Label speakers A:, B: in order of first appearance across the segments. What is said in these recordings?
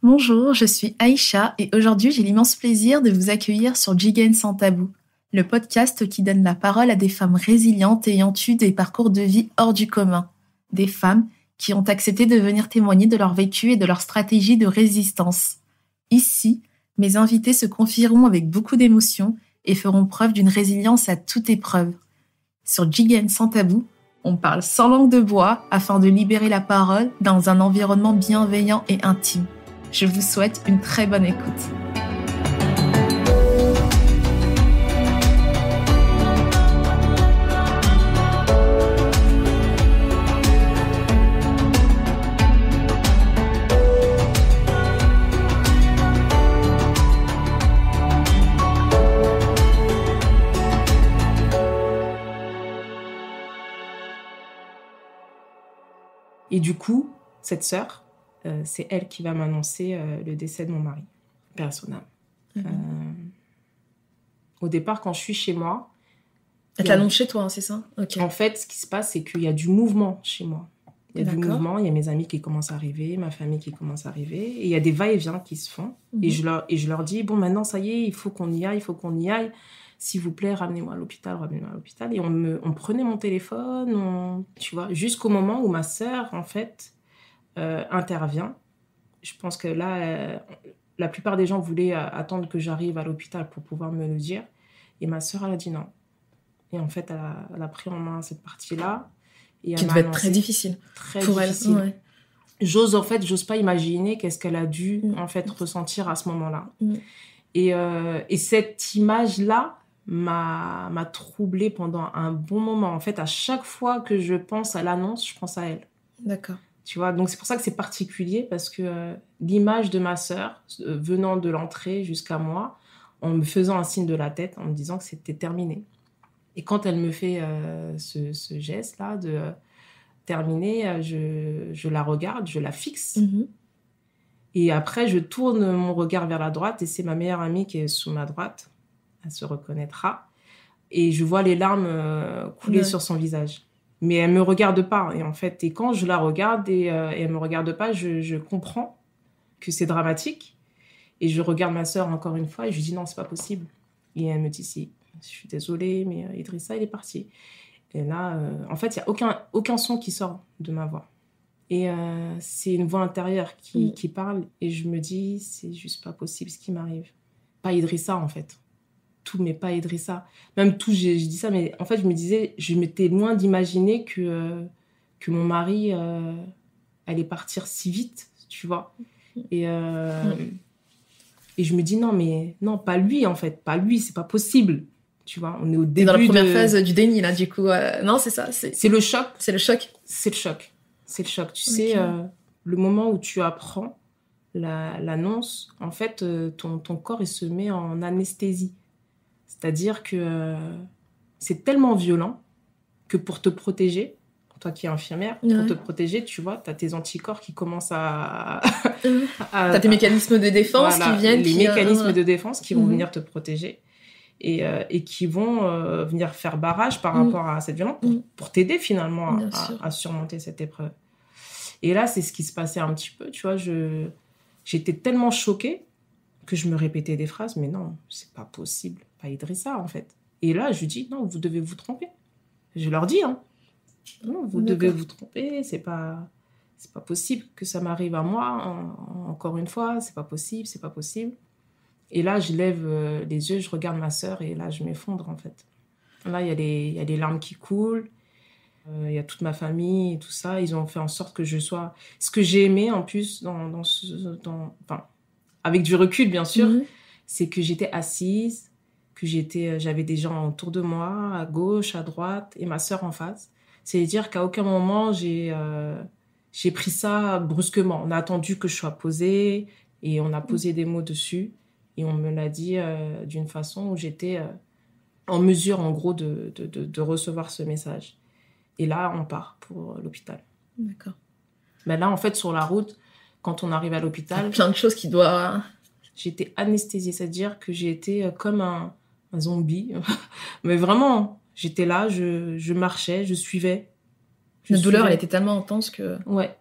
A: Bonjour, je suis Aïcha et aujourd'hui j'ai l'immense plaisir de vous accueillir sur Jigéen sans tabou, le podcast qui donne la parole à des femmes résilientes ayant eu des parcours de vie hors du commun. Des femmes qui ont accepté de venir témoigner de leur vécu et de leur stratégie de résistance. Ici, mes invités se confieront avec beaucoup d'émotion et feront preuve d'une résilience à toute épreuve. Sur Jigéen sans tabou, on parle sans langue de bois afin de libérer la parole dans un environnement bienveillant et intime. Je vous souhaite une très bonne écoute.
B: Et du coup, cette sœur, c'est elle qui va m'annoncer le décès de mon mari, père et son âme. Au départ, quand je suis chez moi...
A: Elle te l'annonce chez toi, hein, c'est ça? Okay.
B: En fait, ce qui se passe, c'est qu'il y a du mouvement chez moi. Il y a du mouvement, il y a mes amis qui commencent à arriver, ma famille qui commence à arriver, et il y a des va-et-vient qui se font. Et je leur dis, bon, maintenant, ça y est, il faut qu'on y aille. S'il vous plaît, ramenez-moi à l'hôpital. Et on prenait mon téléphone, tu vois, jusqu'au moment où ma sœur, en fait, intervient. Je pense que là, la plupart des gens voulaient attendre que j'arrive à l'hôpital pour pouvoir me le dire. Et ma sœur, elle a dit non. Et en fait, elle a pris en main cette partie-là. Et
A: qui devait être très difficile pour
B: difficile.
A: Elle. Ouais.
B: J'ose pas imaginer qu'est-ce qu'elle a dû en fait ressentir à ce moment-là. Et cette image-là m'a troublée pendant un bon moment. En fait, à chaque fois que je pense à l'annonce, je pense à elle.
A: D'accord.
B: Tu vois, donc c'est pour ça que c'est particulier, parce que l'image de ma sœur venant de l'entrée jusqu'à moi, en me faisant un signe de la tête, en me disant que c'était terminé. Et quand elle me fait ce geste-là de terminer, je la regarde, je la fixe. Et après, je tourne mon regard vers la droite et c'est ma meilleure amie qui est sous ma droite. Elle se reconnaîtra. Et je vois les larmes couler sur son visage. Mais elle me regarde pas. Et en fait, quand je la regarde et elle me regarde pas, je comprends que c'est dramatique. Et je regarde ma sœur encore une fois et je lui dis non, c'est pas possible. Et elle me dit si, je suis désolée, mais Idrissa, il est parti. Et là, en fait, il y a aucun son qui sort de ma voix. Et c'est une voix intérieure qui parle. Et je me dis, c'est juste pas possible ce qui m'arrive. Pas Idrissa, en fait. Tout, mais pas Idrissa. Même tout, je dis ça, mais en fait, je me disais, je m'étais loin d'imaginer que mon mari allait partir si vite, tu vois. Et je me dis, non, pas lui, en fait. Pas lui, c'est pas possible. Tu vois, on est au début.
A: Dans la première phase du déni, là, du coup. Non, c'est ça.
B: C'est le choc.
A: C'est le choc.
B: C'est le choc. C'est le choc. Tu sais, le moment où tu apprends l'annonce, en fait, ton corps, il se met en anesthésie. C'est-à-dire que c'est tellement violent que pour te protéger, toi qui es infirmière, pour te protéger, tu vois, tu as tes anticorps qui commencent à
A: t'as tes mécanismes de défense qui viennent.
B: Les mécanismes de défense qui vont venir te protéger et qui vont venir faire barrage par rapport à cette violence pour t'aider finalement à surmonter cette épreuve. Et là, c'est ce qui se passait un petit peu, tu vois, j'étais tellement choquée que je me répétais des phrases, mais non, c'est pas possible, pas Idrissa en fait. Et là, je lui dis, non, vous devez vous tromper. Je leur dis, non, vous devez vous tromper, c'est pas possible que ça m'arrive à moi, encore une fois, c'est pas possible. Et là, je lève les yeux, je regarde ma sœur et là, je m'effondre en fait. Là, il y a des larmes qui coulent, il y a toute ma famille et tout ça. Ils ont fait en sorte que je sois... Ce que j'ai aimé en plus, avec du recul bien sûr, c'est que j'étais assise, que j'avais des gens autour de moi, à gauche, à droite, et ma sœur en face. C'est-à-dire qu'à aucun moment, j'ai pris ça brusquement. On a attendu que je sois posée et on a posé des mots dessus. Et on me l'a dit d'une façon où j'étais en mesure, en gros, de recevoir ce message. Et là, on part pour l'hôpital.
A: D'accord.
B: Mais là, en fait, sur la route, quand on arrive à l'hôpital...
A: Plein de choses qui doivent...
B: J'étais anesthésiée, c'est-à-dire que j'ai été comme un zombie. Mais vraiment, j'étais là, je marchais, je suivais.
A: La douleur, elle était tellement intense que...
B: Ouais.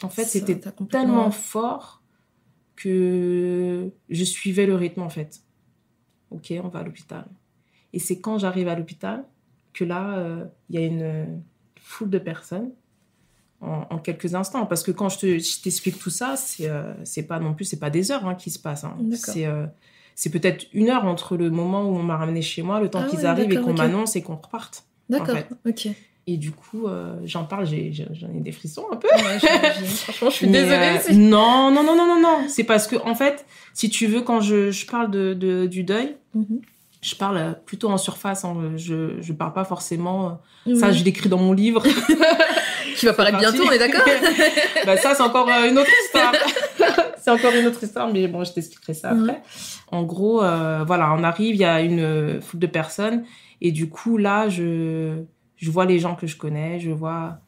B: En fait, c'était tellement fort que je suivais le rythme, en fait. Ok, on va à l'hôpital. Et c'est quand j'arrive à l'hôpital que là, il y a une foule de personnes en quelques instants. Parce que quand je t'explique tout ça, c'est pas non plus, c'est pas des heures qui se passent. C'est peut-être 1 heure entre le moment où on m'a ramené chez moi, le temps qu'ils arrivent et qu'on m'annonce et qu'on reparte.
A: D'accord,
B: en fait.
A: ok.
B: Et du coup, j'en parle, j'en ai des frissons un peu.
A: Ouais, franchement, je suis désolée.
B: Non. C'est parce que, en fait, si tu veux, quand je parle du deuil, je parle plutôt en surface. Je parle pas forcément... Ça, je l'écris dans mon livre.
A: Qui va paraître bientôt, on est d'accord?
B: Ça, c'est encore une autre histoire. C'est encore une autre histoire, mais bon, je t'expliquerai ça après. En gros, voilà, on arrive, il y a une foule de personnes. Et du coup, là, je vois les gens que je connais, je vois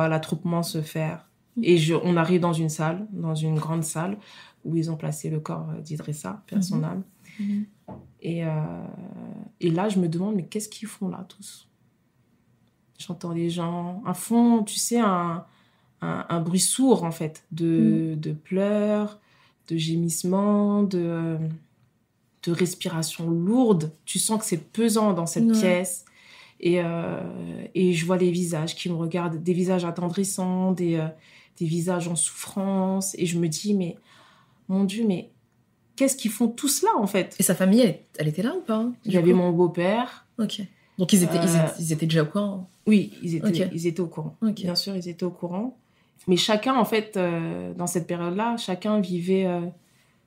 B: l'attroupement se faire. Et on arrive dans une salle, dans une grande salle, où ils ont placé le corps d'Idrissa, paix à son âme. Et là, je me demande, mais qu'est-ce qu'ils font là, tous? J'entends les gens, un fond, tu sais, un bruit sourd, en fait, de pleurs, de gémissements, de respiration lourde. Tu sens que c'est pesant dans cette pièce. Et je vois les visages qui me regardent, des visages attendrissants, des visages en souffrance. Et je me dis, mais mon Dieu, mais qu'est-ce qu'ils font tous là, en fait?
A: Et sa famille, elle était là ou pas?
B: Il y avait mon beau-père.
A: Ok. Donc ils étaient déjà au courant?
B: Oui, ils étaient au courant.
A: Okay.
B: Bien sûr, ils étaient au courant. Mais chacun, en fait, dans cette période-là, chacun vivait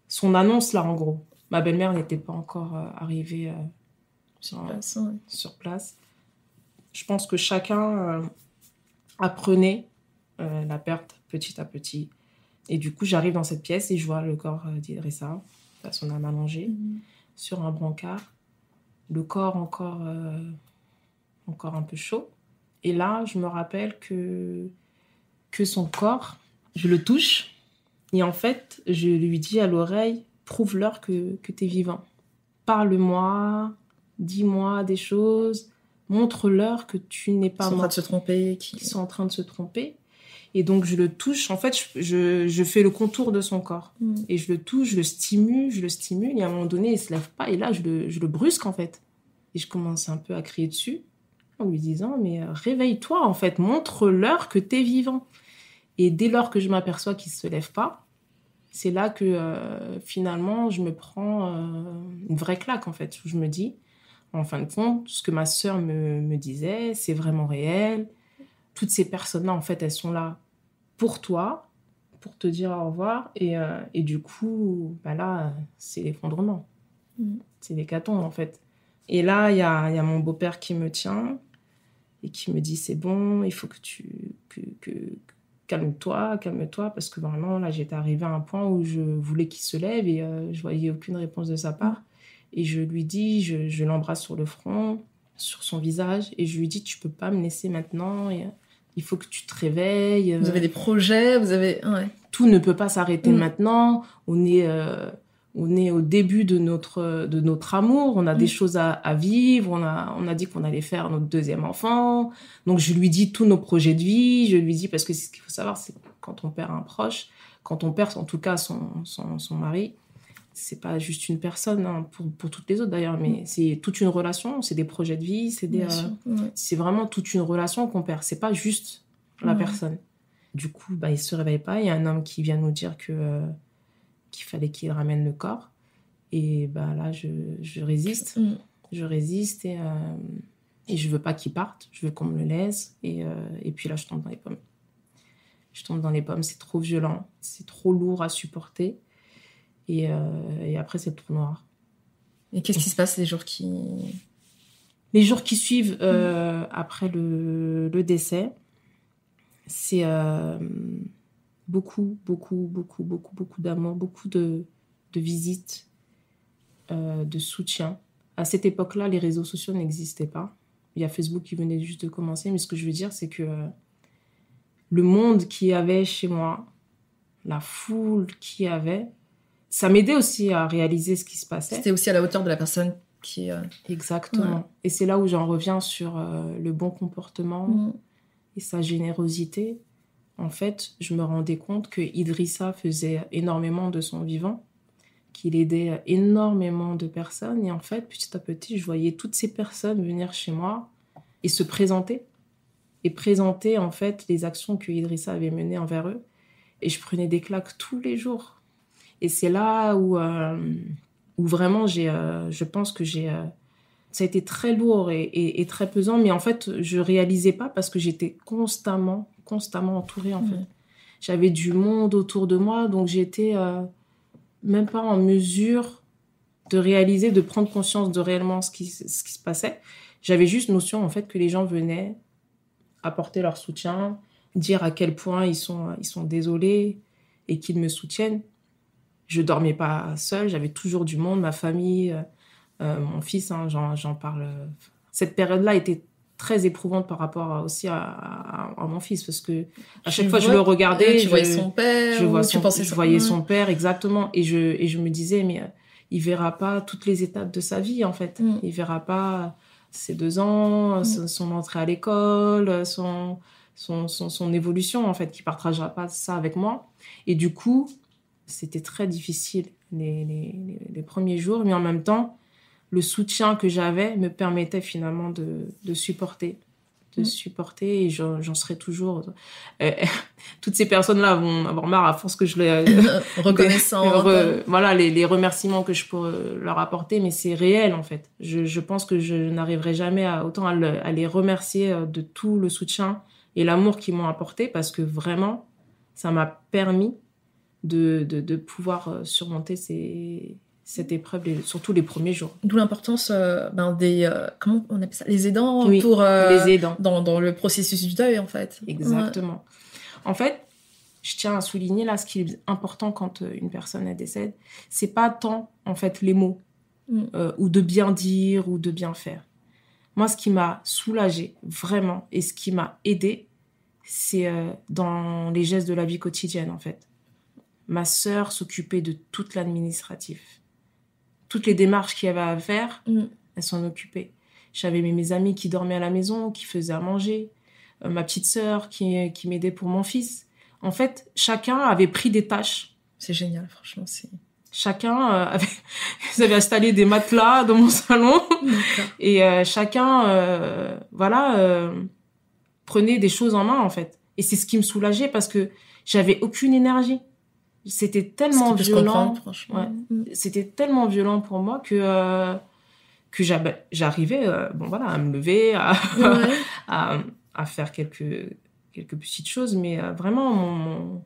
B: son annonce, là, en gros. Ma belle-mère n'était pas encore arrivée sur place. Je pense que chacun apprenait la perte petit à petit. Et du coup, j'arrive dans cette pièce et je vois le corps d'Idrissa, à son âme allongée, sur un brancard. Le corps encore un peu chaud. Et là, je me rappelle que son corps, je le touche. Et en fait, je lui dis à l'oreille, prouve-leur que t'es vivant. Parle-moi, dis-moi des choses, montre-leur que tu n'es pas mort.
A: Ils sont en train de se tromper.
B: Qu'ils sont en train de se tromper. Et donc, je le touche. En fait, je fais le contour de son corps. Et je le touche, je le stimule. Et à un moment donné, il ne se lève pas. Et là, je le brusque, en fait. Et je commence un peu à crier dessus en lui disant, mais réveille-toi, en fait. Montre-leur que t'es vivant. Et dès lors que je m'aperçois qu'il ne se lève pas, c'est là que, finalement, je me prends une vraie claque, en fait. Où je me dis, en fin de compte, ce que ma sœur me disait, c'est vraiment réel. Toutes ces personnes-là, en fait, elles sont là pour toi, pour te dire au revoir. Et du coup, là, c'est l'effondrement. C'est l'hécatombe, en fait. Et là, il y a mon beau-père qui me tient et qui me dit, c'est bon, il faut que calme-toi, parce que vraiment, là, j'étais arrivée à un point où je voulais qu'il se lève et je voyais aucune réponse de sa part. Et je lui dis, je l'embrasse sur le front, sur son visage, et je lui dis, tu peux pas me laisser maintenant, et, il faut que tu te réveilles.
A: Vous avez des projets, vous avez... Ouais.
B: Tout ne peut pas s'arrêter maintenant, on est au début de notre amour, on a des choses à vivre, on a dit qu'on allait faire notre 2e enfant, donc je lui dis tous nos projets de vie, je lui dis, parce que ce qu'il faut savoir, c'est que quand on perd un proche, quand on perd en tout cas son mari, c'est pas juste une personne, pour toutes les autres d'ailleurs, mais c'est toute une relation, c'est des projets de vie, c'est vraiment toute une relation qu'on perd, c'est pas juste la personne. Du coup, il se réveille pas, il y a un homme qui vient nous dire qu'il fallait qu'il ramène le corps, et là je résiste, et je veux pas qu'il parte, je veux qu'on me le laisse, et puis là je tombe dans les pommes, c'est trop violent, c'est trop lourd à supporter. Et après, c'est le trou noir.
A: Et qu'est-ce qui se passe les jours qui
B: suivent après le décès? C'est beaucoup d'amour, beaucoup de visites, de soutien. À cette époque-là, les réseaux sociaux n'existaient pas. Il y a Facebook qui venait juste de commencer. Mais ce que je veux dire, c'est que le monde qu'il y avait chez moi, la foule qu'il y avait, ça m'aidait aussi à réaliser ce qui se passait.
A: C'était aussi à la hauteur de la personne qui...
B: Exactement. Ouais. Et c'est là où j'en reviens sur le bon comportement et sa générosité. en fait, je me rendais compte que Idrissa faisait énormément de son vivant, qu'il aidait énormément de personnes. Et en fait, petit à petit, je voyais toutes ces personnes venir chez moi et se présenter. Et présenter, en fait, les actions que Idrissa avait menées envers eux. Et je prenais des claques tous les jours. Et c'est là où vraiment, je pense que ça a été très lourd et très pesant. Mais en fait, je réalisais pas parce que j'étais constamment entourée, en fait. J'avais du monde autour de moi, donc j'étais même pas en mesure de réaliser, de prendre conscience de réellement ce qui se passait. J'avais juste notion, en fait, que les gens venaient apporter leur soutien, dire à quel point ils sont désolés et qu'ils me soutiennent. Je dormais pas seule, j'avais toujours du monde, ma famille, mon fils, hein, j'en parle. Cette période-là était très éprouvante par rapport aussi à mon fils, parce que à chaque fois je le regardais,
A: tu voyais son père,
B: je voyais son père, exactement, et je me disais, mais il verra pas toutes les étapes de sa vie, en fait. Il verra pas ses 2 ans, son entrée à l'école, son évolution, en fait, qui partagera pas ça avec moi. Et du coup, c'était très difficile les premiers jours, mais en même temps, le soutien que j'avais me permettait finalement de supporter. Et j'en serai toujours... toutes ces personnes-là vont avoir marre à force que je les...
A: reconnaissant.
B: Voilà, les remerciements que je peux leur apporter, mais c'est réel, en fait. Je pense que je n'arriverai jamais autant à les remercier de tout le soutien et l'amour qu'ils m'ont apporté, parce que vraiment, ça m'a permis de pouvoir surmonter cette épreuve, surtout les premiers jours.
A: D'où l'importance des... comment on appelle ça ? Les aidants,
B: oui,
A: pour,
B: les aidants.
A: Dans le processus du deuil, en fait.
B: Exactement. En fait, je tiens à souligner là, ce qui est important quand une personne décède, c'est pas tant, en fait, les mots, ou de bien dire, ou de bien faire. Moi, ce qui m'a soulagée, vraiment, et ce qui m'a aidée, c'est dans les gestes de la vie quotidienne, en fait. Ma sœur s'occupait de toute l'administratif. Toutes les démarches qu'il y avait à faire, elle s'en occupait. J'avais mes amis qui dormaient à la maison, qui faisaient à manger. Ma petite sœur qui m'aidait pour mon fils. En fait, chacun avait pris des tâches.
A: C'est génial, franchement.
B: Chacun avait installé des matelas dans mon salon. Et chacun, prenait des choses en main, en fait. Et c'est ce qui me soulageait, parce que j'avais aucune énergie. C'était tellement violent.
A: Franchement.
B: C'était tellement violent pour moi que j'arrivais à me lever, à faire quelques petites choses, mais vraiment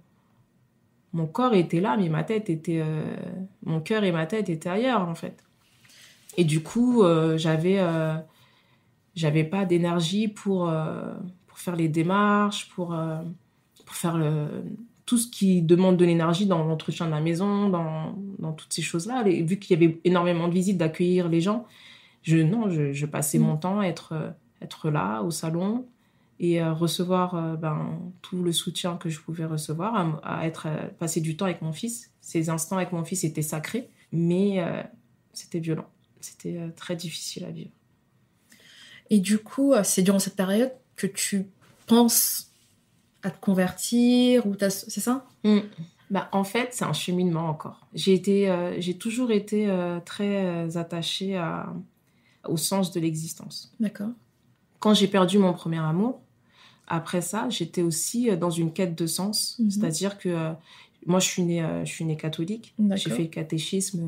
B: mon corps était là, mais mon cœur et ma tête étaient ailleurs, en fait. Et du coup, j'avais pas d'énergie pour faire les démarches, pour faire tout ce qui demande de l'énergie dans l'entretien de la maison, dans toutes ces choses-là. Vu qu'il y avait énormément de visites, d'accueillir les gens, je passais mon temps à être là, au salon, et recevoir tout le soutien que je pouvais recevoir, passer du temps avec mon fils. Ces instants avec mon fils étaient sacrés, mais c'était violent. C'était très difficile à vivre.
A: Et du coup, c'est durant cette période que tu penses à te convertir, c'est ça ?
B: En fait, c'est un cheminement encore. J'ai toujours été très attachée au sens de l'existence.
A: D'accord.
B: Quand j'ai perdu mon premier amour, après ça, j'étais aussi dans une quête de sens. C'est-à-dire que moi, je suis née catholique.
A: D'accord.
B: J'ai fait le catéchisme.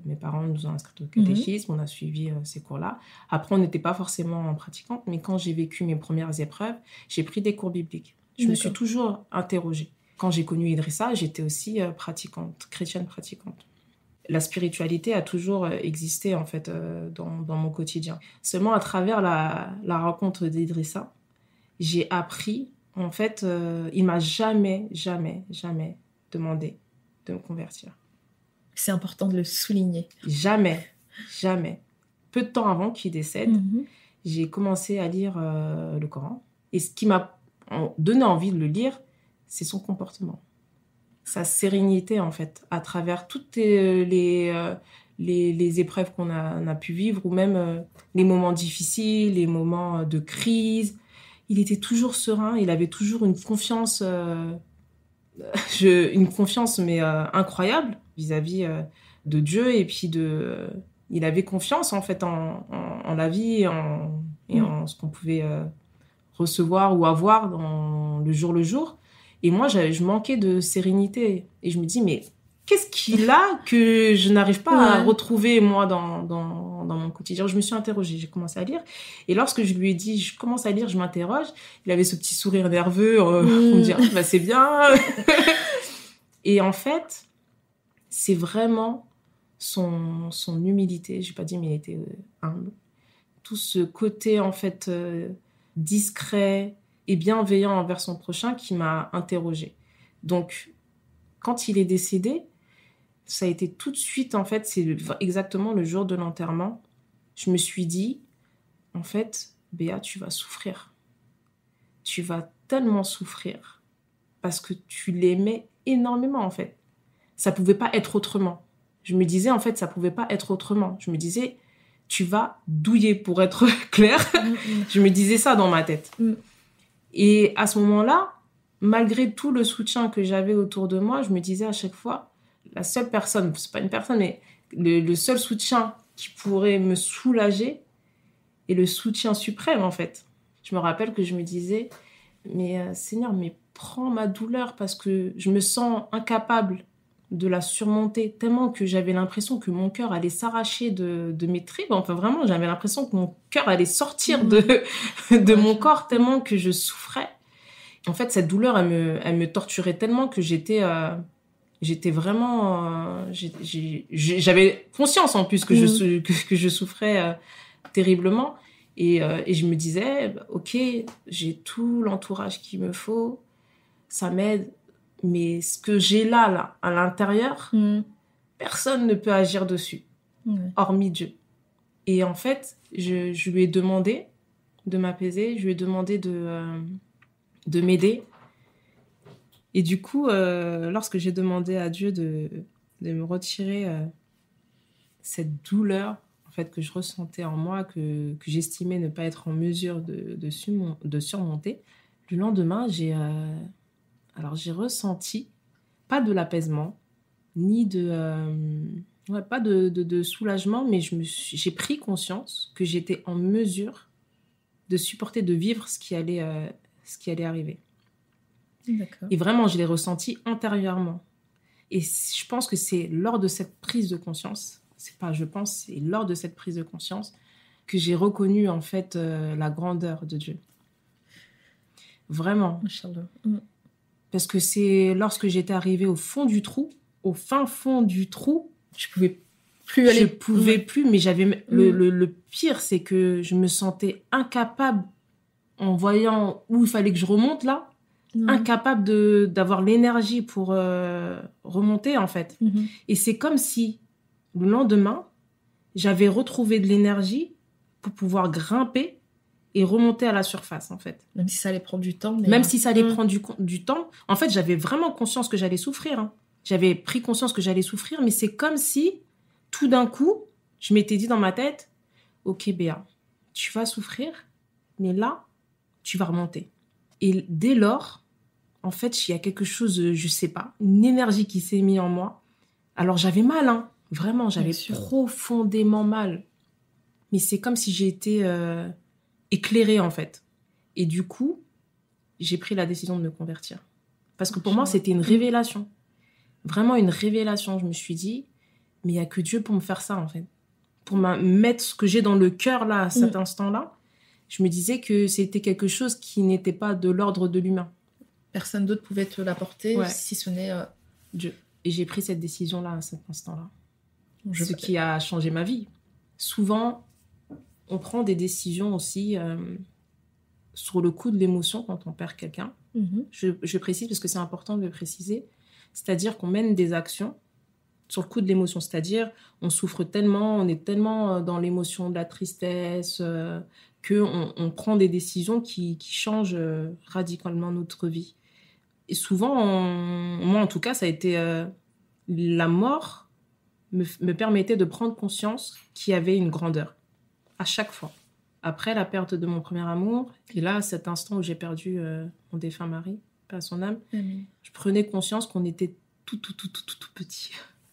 B: Mes parents nous ont inscrits au catéchisme. On a suivi ces cours-là. Après, on n'était pas forcément pratiquante. Mais quand j'ai vécu mes premières épreuves, j'ai pris des cours bibliques. Je me suis toujours interrogée. Quand j'ai connu Idrissa, j'étais aussi chrétienne pratiquante. La spiritualité a toujours existé, en fait, dans mon quotidien. Seulement, à travers la rencontre d'Idrissa, j'ai appris, en fait, il m'a jamais demandé de me convertir.
A: C'est important de le souligner.
B: Jamais. Peu de temps avant qu'il décède, j'ai commencé à lire le Coran. Et ce qui m'a donné envie de le lire, c'est son comportement. Sa sérénité, en fait, à travers toutes les épreuves qu'on a pu vivre, ou même les moments difficiles, les moments de crise. il était toujours serein, il avait toujours une confiance, mais incroyable vis-à-vis de Dieu, et puis il avait confiance en fait en la vie et en ce qu'on pouvait recevoir ou avoir dans le jour. Et moi, je manquais de sérénité. Et je me dis, mais qu'est-ce qu'il a que je n'arrive pas à retrouver, moi, dans mon quotidien? Je me suis interrogée, j'ai commencé à lire. Et lorsque je lui ai dit, je commence à lire, je m'interroge, il avait ce petit sourire nerveux pour me dire, bah, c'est bien. Et en fait, c'est vraiment son humilité. Je n'ai pas dit, mais il était humble. Tout ce côté, en fait, discret et bienveillant envers son prochain qui m'a interrogée. Donc, quand il est décédé, ça a été tout de suite, en fait, c'est exactement le jour de l'enterrement. Je me suis dit, en fait, Béa, tu vas souffrir. Tu vas tellement souffrir parce que tu l'aimais énormément, en fait. Ça ne pouvait pas être autrement. Je me disais, en fait, ça ne pouvait pas être autrement. Je me disais, tu vas douiller, pour être clair. Je me disais ça dans ma tête. Et à ce moment-là, malgré tout le soutien que j'avais autour de moi, je me disais à chaque fois, la seule personne, c'est pas une personne, mais le seul soutien qui pourrait me soulager est le soutien suprême, en fait. Je me rappelle que je me disais, mais Seigneur, mais prends ma douleur parce que je me sens incapable de la surmonter, tellement que j'avais l'impression que mon cœur allait s'arracher de mes tripes. Enfin, vraiment, j'avais l'impression que mon cœur allait sortir de mon corps, tellement que je souffrais. En fait, cette douleur, elle me torturait tellement que j'étais vraiment... j'avais conscience, en plus, que je souffrais terriblement. Et je me disais, bah, OK, j'ai tout l'entourage qu'il me faut, ça m'aide. Mais ce que j'ai là, à l'intérieur, personne ne peut agir dessus, hormis Dieu. Et en fait, je lui ai demandé de m'apaiser, je lui ai demandé de m'aider. Et du coup, lorsque j'ai demandé à Dieu de me retirer cette douleur, en fait, que je ressentais en moi, que j'estimais ne pas être en mesure de surmonter, le lendemain, j'ai ressenti pas de l'apaisement, ni pas de soulagement, mais j'ai pris conscience que j'étais en mesure de supporter, de vivre ce qui allait arriver.
A: D'accord.
B: Et vraiment, je l'ai ressenti intérieurement. Et je pense que c'est lors de cette prise de conscience, c'est lors de cette prise de conscience que j'ai reconnu, en fait, la grandeur de Dieu. Vraiment.
A: Inch'Allah.
B: Parce que c'est lorsque j'étais arrivée au fin fond du trou, je pouvais plus aller. Je pouvais plus, mais j'avais le pire, c'est que je me sentais incapable, en voyant où il fallait que je remonte là, incapable d'avoir l'énergie pour remonter, en fait. Et c'est comme si le lendemain, j'avais retrouvé de l'énergie pour pouvoir grimper et remonter à la surface, en fait.
A: Même si ça allait prendre du temps.
B: Même si ça allait prendre du temps. En fait, j'avais vraiment conscience que j'allais souffrir. J'avais pris conscience que j'allais souffrir, mais c'est comme si, tout d'un coup, je m'étais dit dans ma tête, OK, Béa, tu vas souffrir, mais là, tu vas remonter. Et dès lors, en fait, il y a quelque chose, je sais pas, une énergie qui s'est mise en moi. Alors, j'avais mal, Vraiment, j'avais profondément mal. Mais c'est comme si j'ai été éclairée, en fait. Et du coup, j'ai pris la décision de me convertir. Parce que pour moi, c'était une révélation. Vraiment une révélation. Je me suis dit, mais il n'y a que Dieu pour me faire ça, en fait. Pour mettre ce que j'ai dans le cœur, là, à cet instant-là. Je me disais que c'était quelque chose qui n'était pas de l'ordre de l'humain.
A: Personne d'autre pouvait te l'apporter, si ce n'est Dieu.
B: Et j'ai pris cette décision-là, à cet instant-là. Ce qui a changé ma vie. Souvent, on prend des décisions aussi sur le coup de l'émotion quand on perd quelqu'un. Je précise parce que c'est important de le préciser. C'est-à-dire qu'on mène des actions sur le coup de l'émotion. C'est-à-dire, on souffre tellement, on est tellement dans l'émotion de la tristesse qu'on prend des décisions qui changent radicalement notre vie. Et souvent, moi en tout cas, ça a été la mort me permettait de prendre conscience qu'il y avait une grandeur. À chaque fois. après la perte de mon premier amour, et là, cet instant où j'ai perdu mon défunt mari, paix à son âme, je prenais conscience qu'on était tout petit.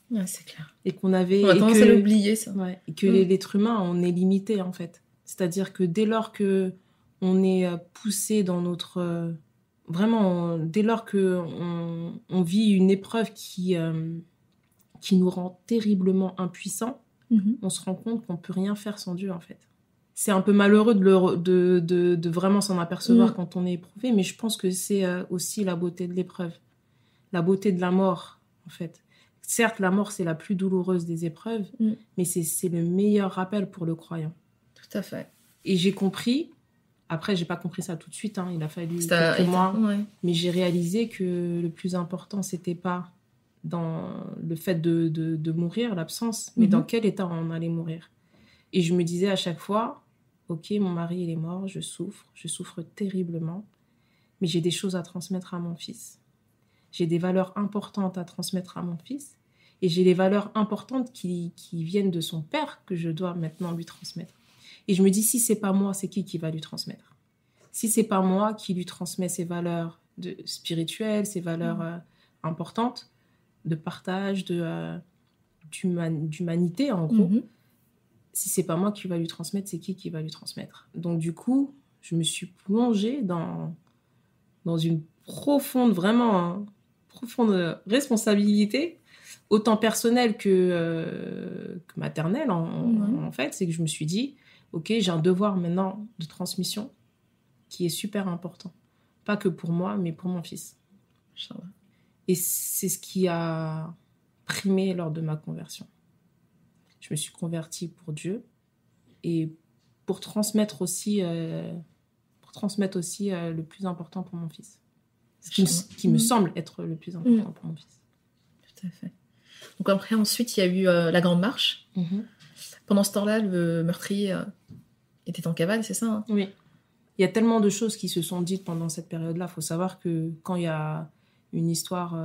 A: Ouais, c'est clair.
B: Et qu'on avait...
A: On a tendance à l'oublier, ça.
B: Ouais, et que l'être humain, on est limité, en fait. C'est-à-dire que dès lors que on est poussé dans notre... vraiment, dès lors qu'on on vit une épreuve qui nous rend terriblement impuissants, on se rend compte qu'on ne peut rien faire sans Dieu, en fait. C'est un peu malheureux de vraiment s'en apercevoir quand on est éprouvé, mais je pense que c'est aussi la beauté de l'épreuve, la beauté de la mort, en fait. Certes, la mort, c'est la plus douloureuse des épreuves, mais c'est le meilleur rappel pour le croyant.
A: Tout à fait.
B: Et j'ai compris, après, j'ai pas compris ça tout de suite, il a fallu quelques mois, mais j'ai réalisé que le plus important, c'était pas dans le fait de mourir, l'absence, mais dans quel état on allait mourir. Et je me disais à chaque fois, ok, mon mari, il est mort, je souffre terriblement, mais j'ai des choses à transmettre à mon fils. J'ai des valeurs importantes à transmettre à mon fils, et j'ai les valeurs importantes qui viennent de son père que je dois maintenant lui transmettre. Et je me dis, si c'est pas moi, c'est qui va lui transmettre? Si c'est pas moi qui lui transmet ces valeurs spirituelles, ces valeurs importantes, de partage, d'humanité, en gros, si c'est pas moi qui va lui transmettre, c'est qui va lui transmettre? Donc du coup, je me suis plongée dans une profonde responsabilité, autant personnelle que maternelle, en fait. C'est que je me suis dit, ok, j'ai un devoir maintenant de transmission qui est super important. Pas que pour moi, mais pour mon fils. Et c'est ce qui a primé lors de ma conversion. Je me suis convertie pour Dieu et pour transmettre aussi le plus important pour mon fils. Ce qui me semble être le plus important pour mon fils.
A: Tout à fait. Donc après, ensuite, il y a eu la Grande Marche. Pendant ce temps-là, le meurtrier était en cavale, c'est ça?
B: Oui. Il y a tellement de choses qui se sont dites pendant cette période-là. Il faut savoir que quand il y a une histoire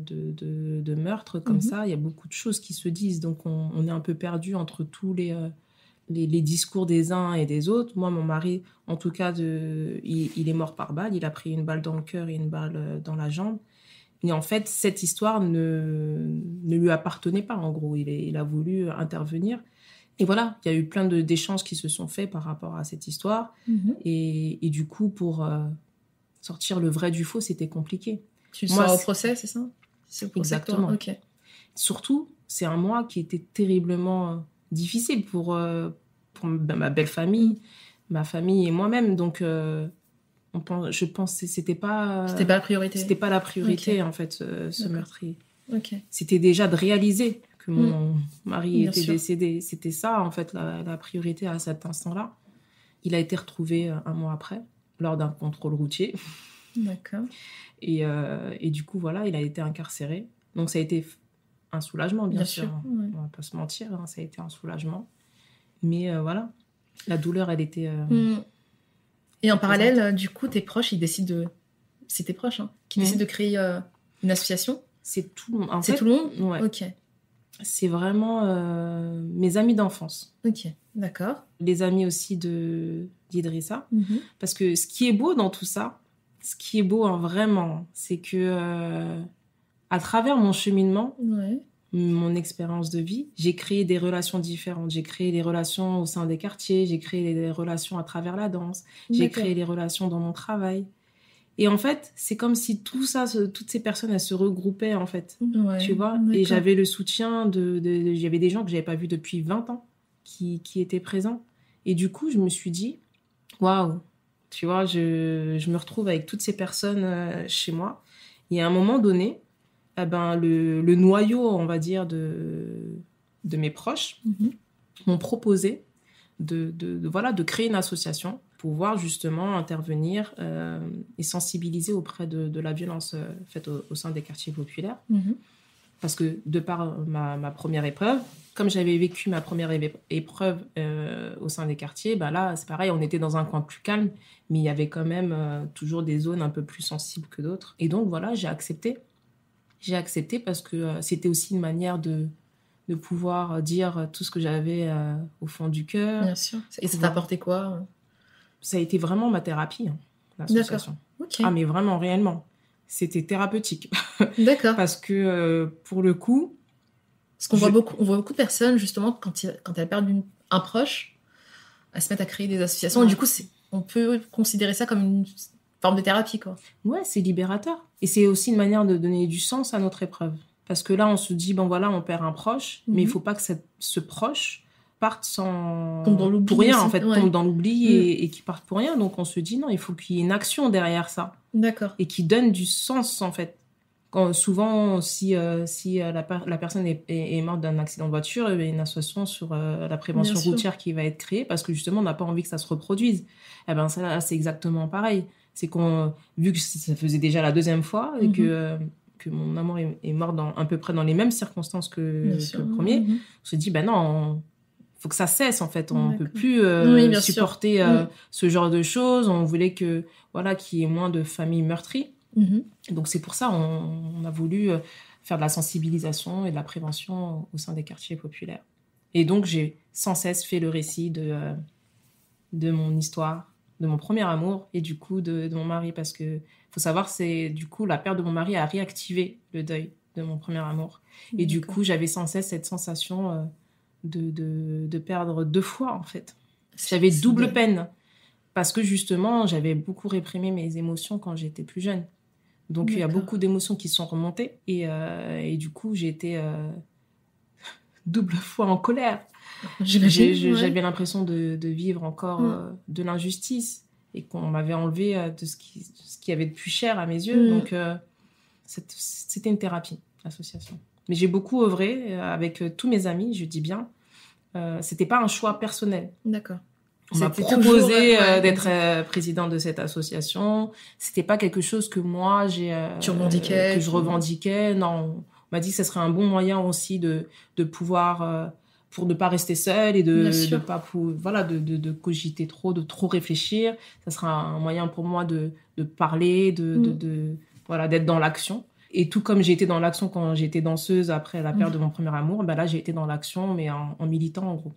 B: de meurtre comme ça, il y a beaucoup de choses qui se disent. Donc, on est un peu perdu entre tous les discours des uns et des autres. Moi, mon mari, en tout cas, il est mort par balle. Il a pris une balle dans le cœur et une balle dans la jambe. Et en fait, cette histoire ne lui appartenait pas, en gros. Il a voulu intervenir. Et voilà, il y a eu plein d'échanges qui se sont faits par rapport à cette histoire. Et du coup, pour sortir le vrai du faux, c'était compliqué.
A: Tu sors au procès, c'est ça?
B: Exactement.
A: Ok.
B: Surtout, c'est un mois qui était terriblement difficile pour ma belle famille, ma famille et moi-même. Donc, je pense que c'était pas
A: la priorité.
B: C'était pas la priorité, en fait, ce meurtrier.
A: Okay.
B: C'était déjà de réaliser que mon mari était décédé. C'était ça, en fait, la priorité à cet instant-là. Il a été retrouvé un mois après, lors d'un contrôle routier.
A: D'accord.
B: Et du coup, voilà, il a été incarcéré. Donc, ça a été un soulagement, bien sûr. On va pas se mentir, ça a été un soulagement. Mais voilà, la douleur, elle était...
A: Et en parallèle, du coup, tes proches, ils décident de... C'est tes proches, qui décident de créer une association?
B: C'est tout...
A: C'est tout le monde?
B: Ouais.
A: Ok.
B: C'est vraiment mes amis d'enfance.
A: Ok, d'accord.
B: Les amis aussi d'Idrissa. Parce que ce qui est beau dans tout ça, ce qui est beau vraiment, c'est que à travers mon cheminement, mon expérience de vie, j'ai créé des relations différentes. J'ai créé des relations au sein des quartiers, j'ai créé des relations à travers la danse, j'ai créé des relations dans mon travail. Et en fait, c'est comme si tout ça, toutes ces personnes, elles se regroupaient, en fait. Tu vois? Et j'avais le soutien il y avait des gens que j'avais pas vus depuis 20 ans qui étaient présents. Et du coup, je me suis dit, waouh, tu vois, je me retrouve avec toutes ces personnes chez moi. Et à un moment donné, le noyau, on va dire, de mes proches m'ont proposé de créer une association pour pouvoir justement intervenir et sensibiliser auprès de la violence faite au sein des quartiers populaires. Parce que de par ma première épreuve, comme j'avais vécu ma première épreuve au sein des quartiers, là, c'est pareil, on était dans un coin plus calme, mais il y avait quand même toujours des zones un peu plus sensibles que d'autres. Et donc, voilà, j'ai accepté. J'ai accepté parce que c'était aussi une manière de de pouvoir dire tout ce que j'avais au fond du cœur.
A: Bien sûr. Et ça t'a apporté quoi?
B: Ça a été vraiment ma thérapie, l'association.
A: Ok.
B: Ah, mais vraiment, réellement. C'était thérapeutique.
A: D'accord.
B: Parce que, pour le coup...
A: Parce qu'on voit beaucoup de personnes, justement, quand elles perdent un proche, elles se mettent à créer des associations.
B: Ouais.
A: Et du coup, on peut considérer ça comme une forme de thérapie, quoi.
B: Ouais, c'est libérateur. Et c'est aussi une manière de donner du sens à notre épreuve. Parce que là, on se dit, bon voilà, on perd un proche, mais il ne faut pas que ce proche parte sans...
A: Tombe dans l'oubli
B: pour rien,
A: aussi.
B: en fait,
A: Ouais.
B: tombe dans l'oubli et qui parte pour rien. Donc, on se dit, non, il faut qu'il y ait une action derrière ça.
A: D'accord.
B: Et qui donne du sens, en fait. Souvent, si la personne est morte d'un accident de voiture, il y a une association sur la prévention routière qui va être créée parce que justement, on n'a pas envie que ça se reproduise. Et ben ça, là, c'est exactement pareil. C'est vu que ça faisait déjà la deuxième fois et que mon amour est mort à peu près dans les mêmes circonstances que le premier, on se dit, ben non, faut que ça cesse, en fait. On ne peut plus supporter ce genre de choses. On voulait qu'il y ait moins de familles meurtries. Donc c'est pour ça on a voulu faire de la sensibilisation et de la prévention au sein des quartiers populaires. Et donc j'ai sans cesse fait le récit de mon histoire, de mon premier amour et du coup de mon mari, parce que faut savoir, c'est du coup la perte de mon mari a réactivé le deuil de mon premier amour. Et du coup j'avais sans cesse cette sensation de perdre 2 fois, en fait. J'avais double peine parce que justement j'avais beaucoup réprimé mes émotions quand j'étais plus jeune. Donc, il y a beaucoup d'émotions qui sont remontées. Et du coup, j'ai été double fois en colère. J'avais l'impression de vivre encore de l'injustice et qu'on m'avait enlevé de ce qui avait de plus cher à mes yeux. Donc, c'était une thérapie, l'association. Mais j'ai beaucoup œuvré avec tous mes amis, je dis bien. C'était pas un choix personnel.
A: D'accord.
B: On m'a proposé d'être présidente de cette association. C'était pas quelque chose que moi
A: tu revendiquais,
B: que je revendiquais. Non, on m'a dit que ce serait un bon moyen aussi de pouvoir pour ne pas rester seule et de pas de cogiter trop, de trop réfléchir. Ça sera un moyen pour moi de parler, d'être dans l'action. Et tout comme j'ai été dans l'action quand j'étais danseuse après la perte de mon premier amour, ben là j'ai été dans l'action mais en militant en gros.